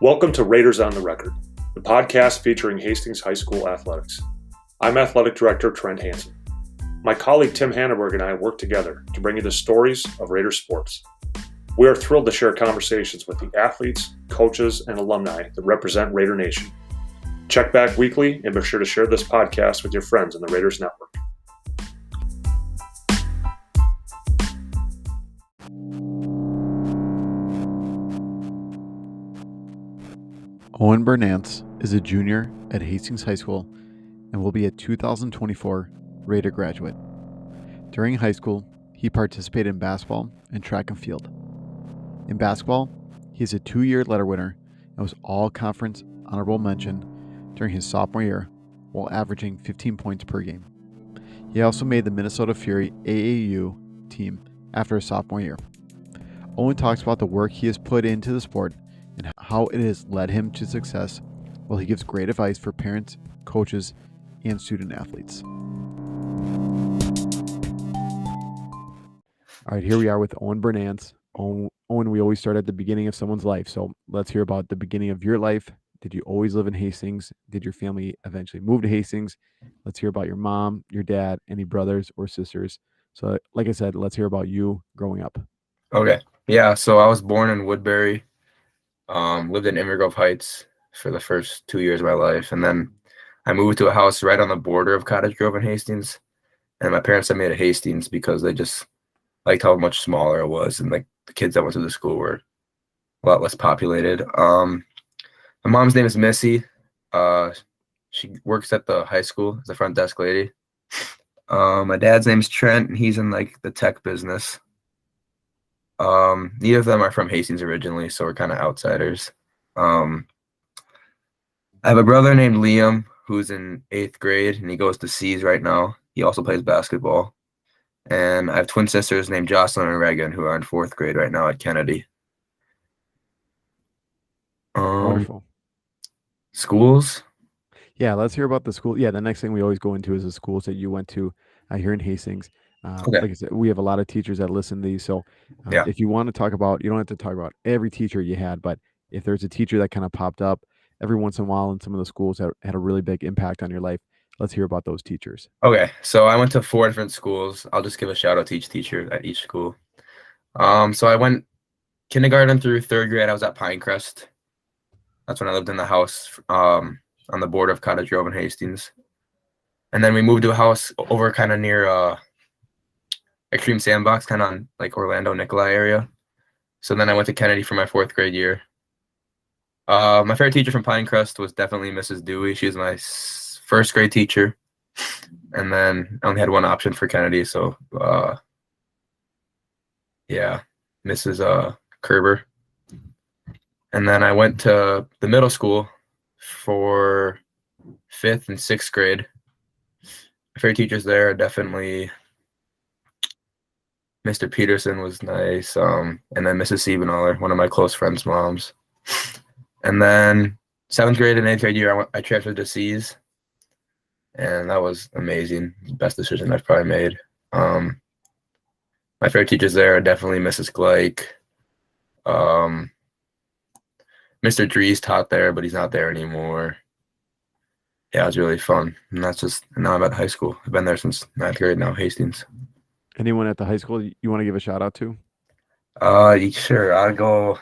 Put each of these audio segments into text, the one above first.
Welcome to Raiders on the Record, the podcast featuring Hastings High School athletics. I'm Athletic Director Trent Hansen. My colleague Tim Hanneberg and I work together to bring you the stories of Raider sports. We are thrilled to share conversations with the athletes, coaches, and alumni that represent Raider Nation. Check back weekly and be sure to share this podcast with your friends in the Raiders Network. Owen Bernatz is a junior at Hastings High School and will be a 2024 Raider graduate. During high school, he participated in basketball and track and field. In basketball, he is a 2-year letter winner and was all-conference honorable mention during his sophomore year while averaging 15 points per game. He also made the Minnesota Fury AAU team after his sophomore year. Owen talks about the work he has put into the sport and how it has led him to success, while he gives great advice for parents, coaches, and student athletes. All right, here we are with Owen Bernatz. Owen, we always start at the beginning of someone's life, so let's hear about the beginning of your life. Did you always live in Hastings? Did your family eventually move to Hastings? Let's hear about your mom, your dad, any brothers or sisters. So like I said, let's hear about you growing up. Okay. Yeah, so I was born in Woodbury. Lived in Emerald Grove Heights for the first 2 years of my life. And then I moved to a house right on the border of Cottage Grove and Hastings. And my parents sent me to Hastings because they just liked how much smaller it was. And like the kids that went to the school were a lot less populated. My mom's name is Missy. She works at the high school as a front desk lady. My dad's name's Trent, and he's in like the tech business. Neither of them are from Hastings originally, so we're kind of outsiders. I have a brother named Liam who's in 8th grade, and he goes to C's right now. He also plays basketball. And I have twin sisters named Jocelyn and Reagan who are in 4th grade right now at Kennedy. Wonderful. Schools? Yeah, let's hear about the school. Yeah, the next thing we always go into is the schools that you went to here in Hastings. Okay. Like I said, we have a lot of teachers that listen to these. So Yeah. if you want to talk about, you don't have to talk about every teacher you had, but if there's a teacher that kind of popped up every once in a while in some of the schools that had a really big impact on your life, let's hear about those teachers. Okay, so I went to 4 different schools. I'll just give a shout out to each teacher at each school. So I went kindergarten through 3rd grade. I was at Pinecrest. That's when I lived in the house on the border of Cottage Grove and Hastings. And then we moved to a house over kind of near Extreme Sandbox, kind of on like Orlando, Nikolai area. So then I went to Kennedy for my 4th grade year. My favorite teacher from Pinecrest was definitely Mrs. Dewey. She was my 1st grade teacher. And then I only had one option for Kennedy, so yeah, Mrs. Kerber. And then I went to the middle school for 5th and 6th grade. My favorite teachers there, definitely Mr. Peterson was nice, and then Mrs. Siebenaller, one of my close friends' moms. And then 7th grade and 8th grade year, I transferred to C's, and that was amazing. Best decision I've probably made. My favorite teachers there are definitely Mrs. Gleick. Mr. Dries taught there, but he's not there anymore. Yeah, it was really fun. And now I'm at high school. I've been there since 9th grade now, Hastings. Anyone at the high school you want to give a shout out to? Sure. I'll go.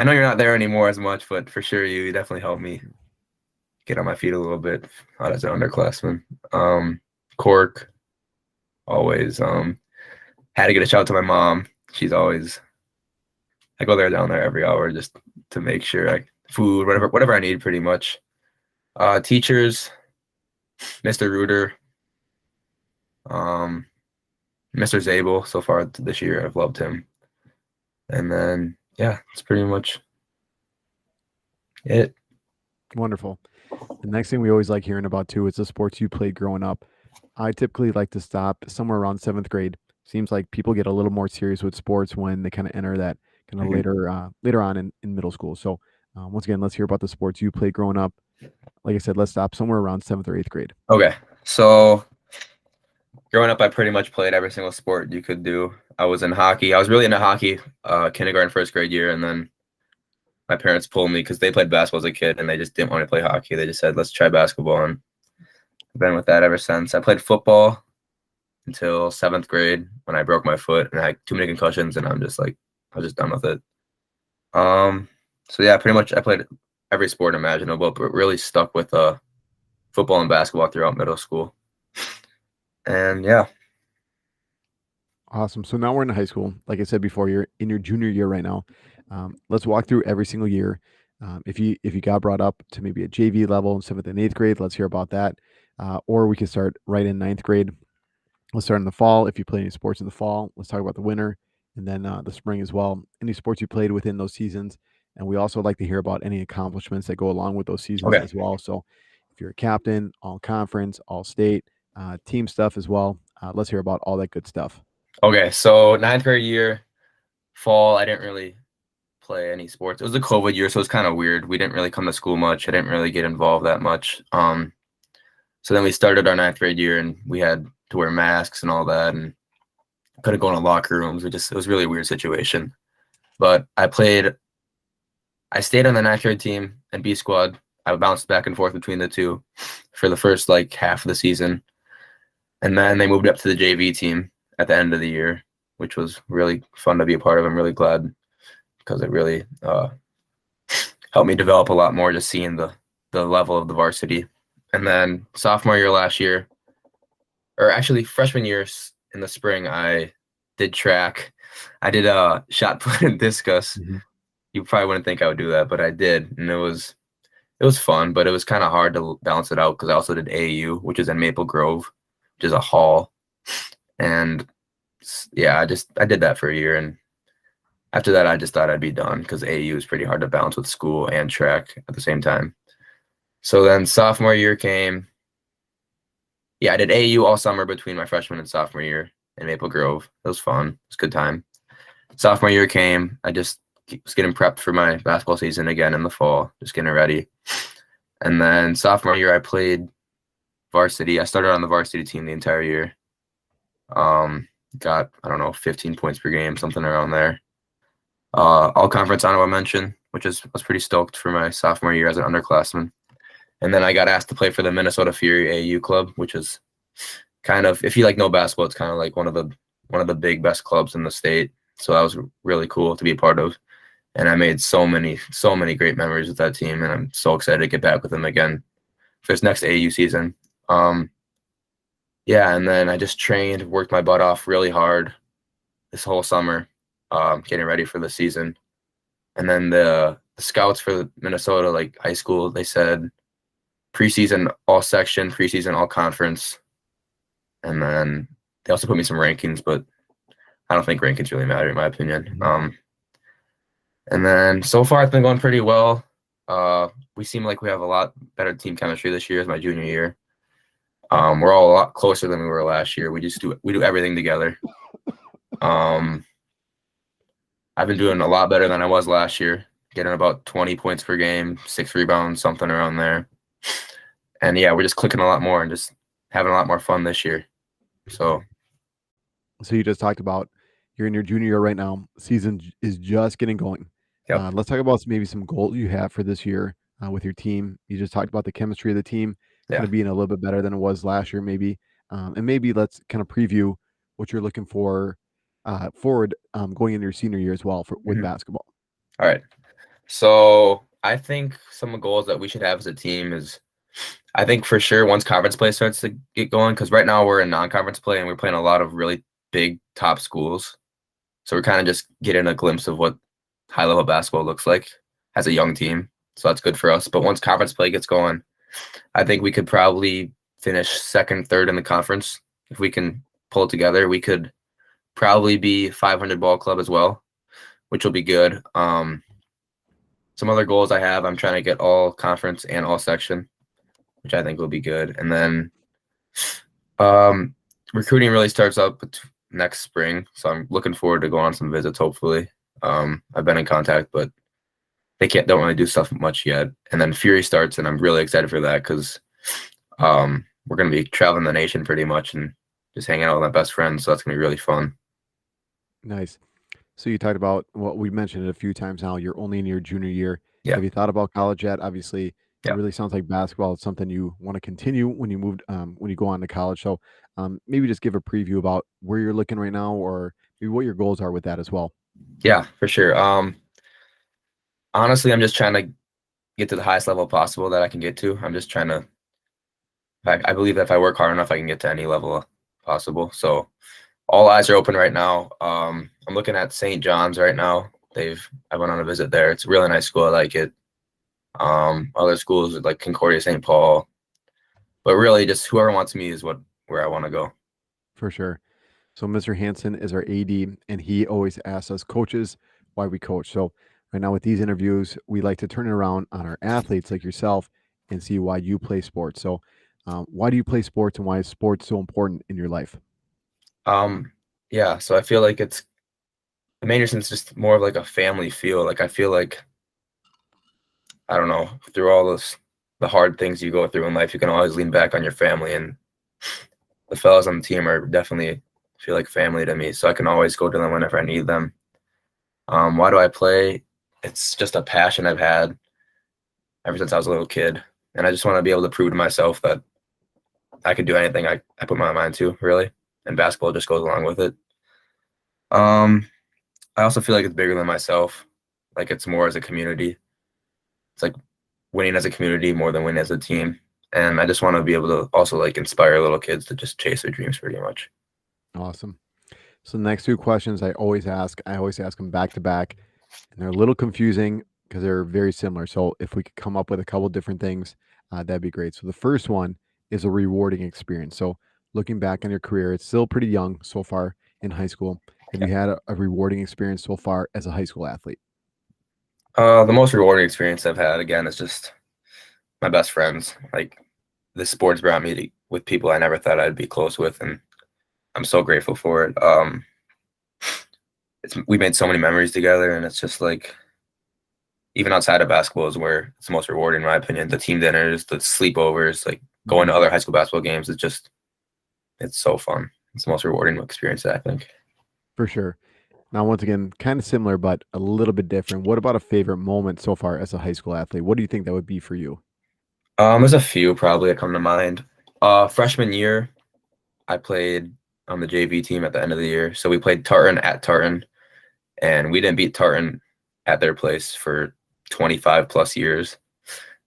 I know you're not there anymore as much, but for sure you definitely helped me get on my feet a little bit as an underclassman. Cork, always. Had to get a shout out to my mom. She's always. I go down there every hour just to make sure food, whatever I need, pretty much. Teachers, Mr. Reuter, Mr. Zabel. So far this year, I've loved him. And then, yeah, it's pretty much it. Wonderful. The next thing we always like hearing about too is the sports you played growing up. I typically like to stop somewhere around 7th grade. Seems like people get a little more serious with sports when they kind of enter that kind of later on in middle school. So once again, let's hear about the sports you played growing up. Like I said, let's stop somewhere around 7th or 8th grade. Okay, so growing up, I pretty much played every single sport you could do. I was in hockey. I was really into hockey, kindergarten, 1st grade year, and then my parents pulled me because they played basketball as a kid and they just didn't want to play hockey. They just said, let's try basketball. And I've been with that ever since. I played football until 7th grade when I broke my foot and I had too many concussions, and I was just done with it. So yeah, pretty much I played every sport imaginable, but really stuck with football and basketball throughout middle school. And yeah. Awesome. So now we're in high school. Like I said before, you're in your junior year right now. Let's walk through every single year. If you got brought up to maybe a JV level in 7th and 8th grade, let's hear about that. Or we can start right in 9th grade. Let's start in the fall. If you play any sports in the fall, let's talk about the winter, and then the spring as well. Any sports you played within those seasons. And we also like to hear about any accomplishments that go along with those seasons as well. So if you're a captain, all conference, all state, team stuff as well, let's hear about all that good stuff. Okay, so 9th grade year, fall, I didn't really play any sports. It was a COVID year, so it was kind of weird. We didn't really come to school much. I didn't really get involved that much. So then we started our 9th grade year, and we had to wear masks and all that, and couldn't go in the locker rooms. It was really a weird situation. But I stayed on the 9th grade team and B squad. I bounced back and forth between the two for the first half of the season. And then they moved up to the JV team at the end of the year, which was really fun to be a part of. I'm really glad because it really helped me develop a lot more, just seeing the level of the varsity. And then sophomore year last year, or actually freshman year in the spring, I did track. I did shot put and discus. Mm-hmm. You probably wouldn't think I would do that, but I did. And it was fun, but it was kind of hard to balance it out because I also did AAU, which is in Maple Grove, which is a hall. And yeah, I did that for a year, and after that I just thought I'd be done because AAU is pretty hard to balance with school and track at the same time. So then sophomore year came. Yeah, I did AAU all summer between my freshman and sophomore year in Maple Grove. It was fun. It was a good time. Sophomore year came. I just was getting prepped for my basketball season again in the fall, just getting ready. And then sophomore year I played varsity. I started on the varsity team the entire year. Got, 15 points per game, something around there. All conference honorable mention, which was pretty stoked for my sophomore year as an underclassman. And then I got asked to play for the MN Fury AAU club, which is kind of, if you know basketball, it's kind of like one of the big best clubs in the state. So that was really cool to be a part of. And I made so many great memories with that team, and I'm so excited to get back with them again for this next AAU season. Yeah, and then I just trained, worked my butt off really hard this whole summer, getting ready for the season. And then the scouts for Minnesota, high school, they said preseason all section, preseason all conference. And then they also put me some rankings, but I don't think rankings really matter in my opinion. And then so far it's been going pretty well. We seem like we have a lot better team chemistry this year as my junior year. We're all a lot closer than we were last year. We do everything together. I've been doing a lot better than I was last year, getting about 20 points per game, 6 rebounds, something around there. And yeah, we're just clicking a lot more and just having a lot more fun this year. So you just talked about you're in your junior year right now. Season is just getting going. Yep. Let's talk about maybe some goals you have for this year with your team. You just talked about the chemistry of the team. Kind of being a little bit better than it was last year, maybe. And maybe let's kind of preview what you're looking for forward going into your senior year as well with basketball. All right. So I think some goals that we should have as a team is, I think for sure once conference play starts to get going, because right now we're in non-conference play and we're playing a lot of really big top schools. So we're kind of just getting a glimpse of what high-level basketball looks like as a young team. So that's good for us. But once conference play gets going, I think we could probably finish second, third in the conference. If we can pull it together, we could probably be 500 ball club as well, which will be good. Some other goals I have, I'm trying to get all conference and all section, which I think will be good. And then recruiting really starts up next spring. So I'm looking forward to going on some visits, hopefully. I've been in contact, but they don't really do stuff much yet. And then Fury starts, and I'm really excited for that because we're going to be traveling the nation pretty much and just hanging out with my best friends. So that's going to be really fun. Nice. So you talked about what we mentioned it a few times now. You're only in your junior year. Yeah. Have you thought about college yet? Obviously, it Yeah. really sounds like basketball is something you want to continue when you go on to college. So maybe just give a preview about where you're looking right now, or maybe what your goals are with that as well. Yeah, for sure. Honestly, I'm just trying to get to the highest level possible that I can get to. I'm just trying to. I believe that if I work hard enough, I can get to any level possible. So all eyes are open right now. I'm looking at St. John's right now. I went on a visit there. It's a really nice school. I like it. Other schools like Concordia, St. Paul, but really just whoever wants me is where I want to go. For sure. So Mr. Hansen is our AD, and he always asks us coaches why we coach. So right now with these interviews, we like to turn it around on our athletes like yourself and see why you play sports. So why do you play sports, and why is sports so important in your life? Yeah, so I feel like the main reason is just more of like a family feel. Like I feel like, I don't know, through all the hard things you go through in life, you can always lean back on your family, and the fellas on the team are definitely feel like family to me. So I can always go to them whenever I need them. Why do I play? It's just a passion I've had ever since I was a little kid, and I just want to be able to prove to myself that I can do anything I put my mind to, really, and basketball just goes along with it. I also feel like it's bigger than myself. Like it's more as a community. It's like winning as a community more than winning as a team. And I just want to be able to also like inspire little kids to just chase their dreams pretty much. Awesome. So the next two questions I always ask them back to back, and they're a little confusing because they're very similar. So if we could come up with a couple different things, that'd be great. So the first one is a rewarding experience. So looking back on your career, it's still pretty young so far in high school. Have you had a rewarding experience so far as a high school athlete? The most rewarding experience I've had, again, is just my best friends. Like the sports brought me with people I never thought I'd be close with, and I'm so grateful for it. We made so many memories together, and it's just like, even outside of basketball is where it's the most rewarding, in my opinion. The team dinners, the sleepovers, like going to other high school basketball games, it's so fun. It's the most rewarding experience, I think. For sure. Now, once again, kind of similar, but a little bit different. What about a favorite moment so far as a high school athlete? What do you think that would be for you? There's a few probably that come to mind. Freshman year, I played on the JV team at the end of the year. So we played Tartan at Tartan, and we didn't beat Tartan at their place for 25 plus years.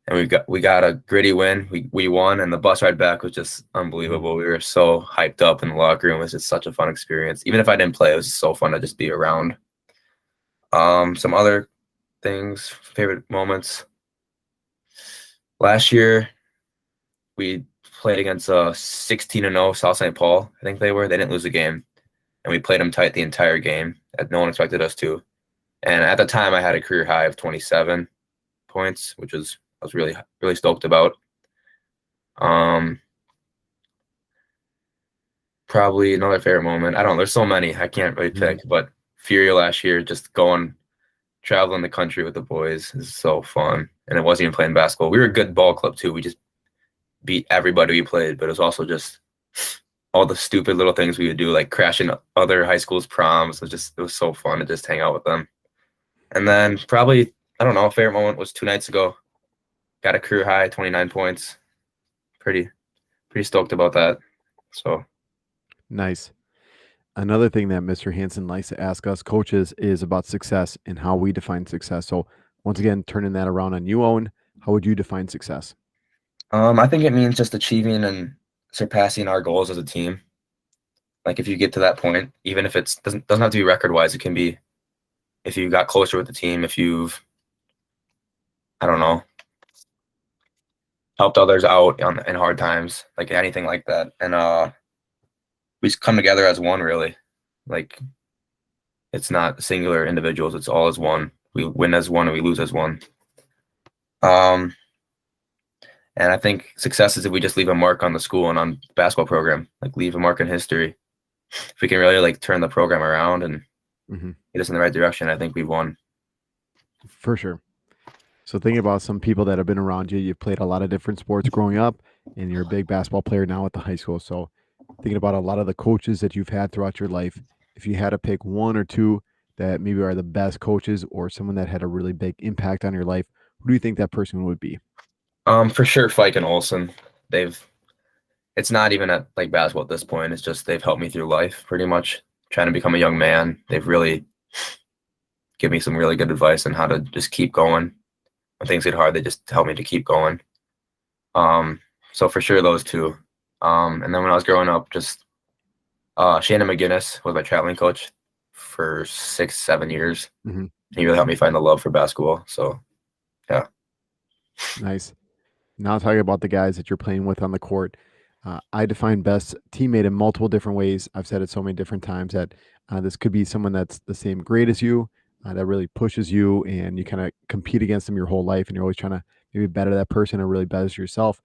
And we got a gritty win. We won, and the bus ride back was just unbelievable. We were so hyped up in the locker room. It was just such a fun experience. Even if I didn't play, it was so fun to just be around. Some other things, favorite moments. Last year, we played against 16-0 South St. Paul. I think they didn't lose a game, and we played them tight the entire game. No one expected us to. And at the time, I had a career high of 27 points, which I was really, really stoked about. Probably another favorite moment. I don't know. There's so many. I can't really pick. But Fury last year, just traveling the country with the boys is so fun. And it wasn't even playing basketball. We were a good ball club, too. We just beat everybody we played. But it was also just all the stupid little things we would do, like crashing other high schools' proms. It was so fun to just hang out with them. And then probably, I don't know, a favorite moment was 2 nights ago. Got a career high, 29 points. Pretty stoked about that. So nice. Another thing that Mr. Hansen likes to ask us coaches is about success and how we define success. So once again, turning that around on you, Owen, how would you define success? I think it means just achieving and surpassing our goals as a team. Like if you get to that point, even if it doesn't have to be record wise, it can be if you got closer with the team, if you've, I don't know, helped others out in hard times, like anything like that. And we just come together as one, really. Like it's not singular individuals, it's all as one. We win as one and we lose as one. And I think success is if we just leave a mark on the school and on the basketball program, like leave a mark in history. If we can really like turn the program around and get us in the right direction, I think we've won. For sure. So thinking about some people that have been around you, you've played a lot of different sports growing up, and you're a big basketball player now at the high school. So thinking about a lot of the coaches that you've had throughout your life, if you had to pick one or two that maybe are the best coaches or someone that had a really big impact on your life, who do you think that person would be? For sure, Fike and Olson. It's not even at like basketball at this point. It's just they've helped me through life pretty much. Trying to become a young man. They've really given me some really good advice on how to just keep going. When things get hard, they just help me to keep going. So for sure those two. And then when I was growing up, just Shannon McGinnis was my traveling coach for 6-7 years. Mm-hmm. He really helped me find the love for basketball. So yeah. Nice. Now talking about the guys that you're playing with on the court. I define best teammate in multiple different ways. I've said it so many different times that this could be someone that's the same grade as you, that really pushes you, and you kind of compete against them your whole life, and you're always trying to maybe better that person or really better yourself.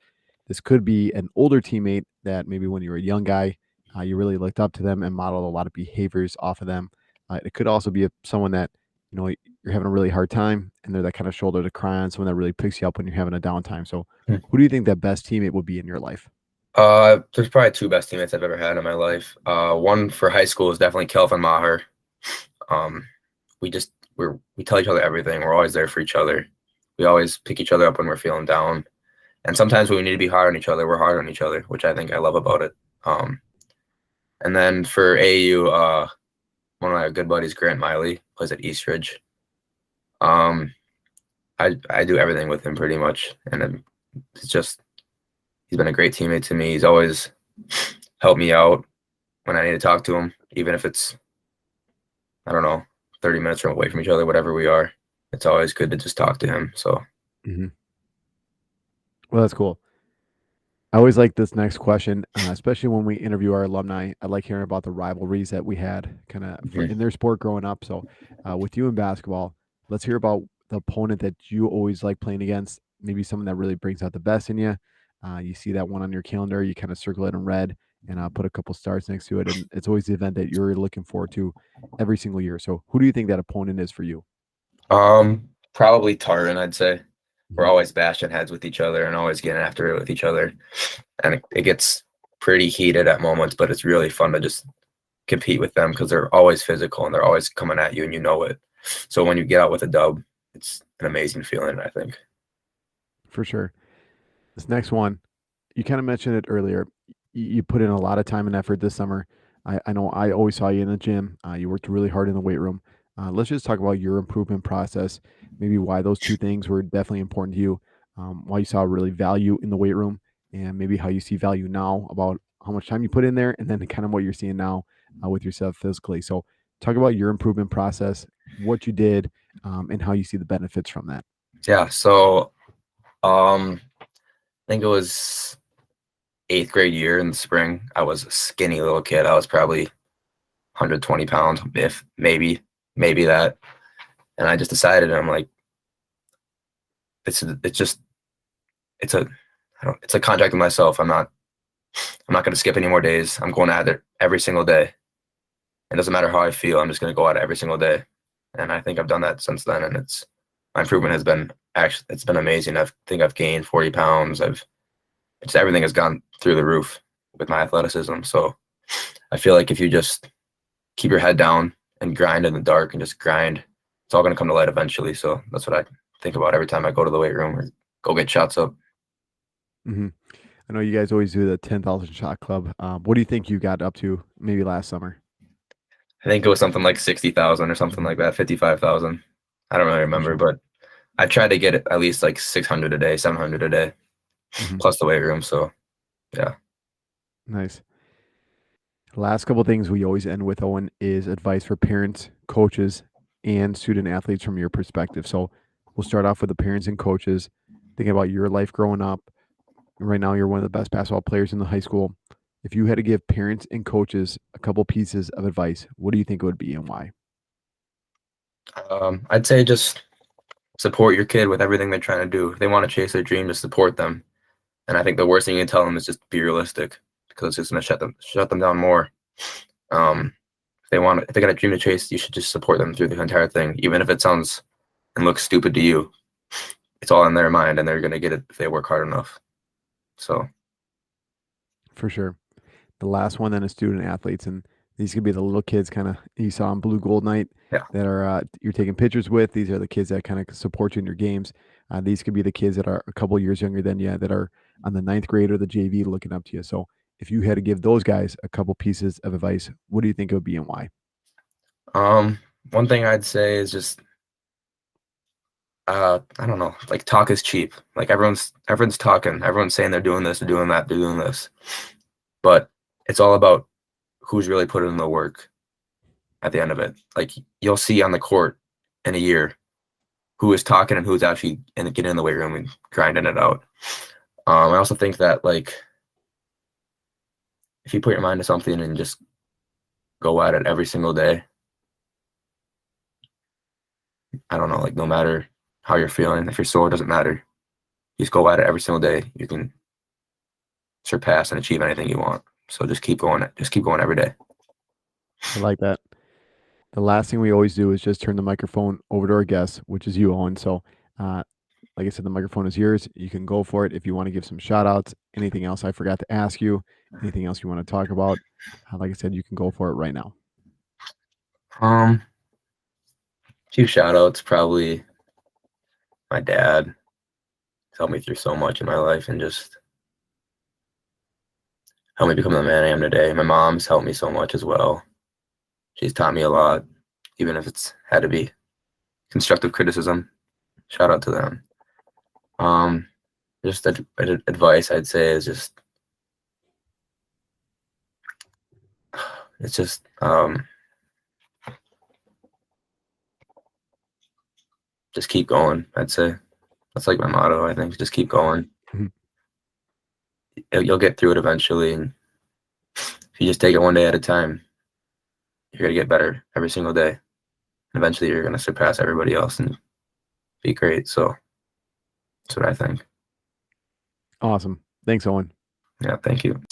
This could be an older teammate that maybe when you were a young guy, you really looked up to them and modeled a lot of behaviors off of them. It could also be someone that you're having a really hard time, and they're that kind of shoulder to cry on, someone that really picks you up when you're having a downtime. So, who do you think that best teammate would be in your life? There's probably two best teammates I've ever had in my life. One for high school is definitely Kelvin Maher. We tell each other everything. We're always there for each other. We always pick each other up when we're feeling down. And sometimes when we need to be hard on each other, we're hard on each other, which I think I love about it. And then for AAU, one of my good buddies, Grant Miley, plays at Eastridge. I do everything with him pretty much, and he's been a great teammate to me. He's always helped me out when I need to talk to him, even if it's, 30 minutes away from each other, whatever we are. It's always good to just talk to him. So, Well, that's cool. I always like this next question, especially when we interview our alumni. I like hearing about the rivalries that we had kind of in their sport growing up. So with you in basketball, let's hear about the opponent that you always like playing against, maybe someone that really brings out the best in you. You see that one on your calendar, you kind of circle it in red and put a couple stars next to it. And it's always the event that you're looking forward to every single year. So who do you think that opponent is for you? Probably Tartan, I'd say. We're always bashing heads with each other and always getting after it with each other. And it gets pretty heated at moments, but it's really fun to just compete with them because they're always physical and they're always coming at you and you know it. So when you get out with a dub, it's an amazing feeling, I think. For sure. This next one, you kind of mentioned it earlier. You put in a lot of time and effort this summer. I know I always saw you in the gym. You worked really hard in the weight room. Let's just talk about your improvement process, maybe why those two things were definitely important to you, why you saw really value in the weight room, and maybe how you see value now about how much time you put in there, and then kind of what you're seeing now with yourself physically. So talk about your improvement process, what you did, and how you see the benefits from that. Yeah, so I think it was 8th grade year in the spring. I was a skinny little kid. I was probably 120 pounds, if maybe that. And I just decided, I'm like, it's a contract with myself. I'm not going to skip any more days. I'm going at it every single day. It doesn't matter how I feel. I'm just going to go at it every single day. And I think I've done that since then. And my improvement has been it's been amazing. I think I've gained 40 pounds. Everything has gone through the roof with my athleticism. So I feel like if you just keep your head down and grind in the dark and just grind, it's all going to come to light eventually. So that's what I think about every time I go to the weight room or go get shots up. Mm-hmm. I know you guys always do the 10,000 shot club. What do you think you got up to maybe last summer? I think it was something like 60,000 or something like that, 55,000. I don't really remember, but I tried to get it at least like 600 a day, 700 a day, plus the weight room. So, yeah. Nice. Last couple of things we always end with, Owen, is advice for parents, coaches, and student athletes from your perspective. So we'll start off with the parents and coaches, thinking about your life growing up. Right now, you're one of the best basketball players in the high school. If you had to give parents and coaches a couple pieces of advice, what do you think it would be and why? I'd say just support your kid with everything they're trying to do. If they want to chase their dream, just support them. And I think the worst thing you can tell them is just be realistic, because it's just going to shut them down more. If they got a dream to chase, you should just support them through the entire thing, even if it sounds and looks stupid to you. It's all in their mind, and they're going to get it if they work hard enough. So, for sure. The last one then is student athletes, and These could be the little kids kind of you saw on Blue Gold Night Yeah. that are you're taking pictures with. These are the kids that kind of support you in your games. These could be the kids that are a couple years younger than you that are on the ninth grade or the JV looking up to you. So if you had to give those guys a couple pieces of advice, what do you think it would be and why? One thing I'd say is just I don't know, like talk is cheap. Like everyone's talking, everyone's saying they're doing this, they're doing that, they're doing this. But it's all about who's really putting in the work at the end of it. Like you'll see on the court in a year who is talking and who's actually getting in the weight room and grinding it out. I also think that like if you put your mind to something and just go at it every single day, I don't know, like no matter how you're feeling, if you're sore, it doesn't matter. You just go at it every single day. You can surpass and achieve anything you want. So just keep going. Just keep going every day. I like that. The last thing we always do is just turn the microphone over to our guest, which is you, Owen. So, like I said, the microphone is yours. You can go for it if you want to give some shout outs, anything else I forgot to ask you, anything else you want to talk about. Like I said, you can go for it right now. Few shout outs, probably my dad. He's helped me through so much in my life and just helped me become the man I am today. My mom's helped me so much as well. She's taught me a lot, even if it's had to be constructive criticism. Shout out to them. Just advice I'd say is just just keep going. I'd say that's like my motto. I think just keep going. Mhm. You'll get through it eventually, and if you just take it one day at a time, you're gonna get better every single day. And eventually, you're gonna surpass everybody else and be great. So that's what I think. Awesome. Thanks, Owen. Yeah, thank you.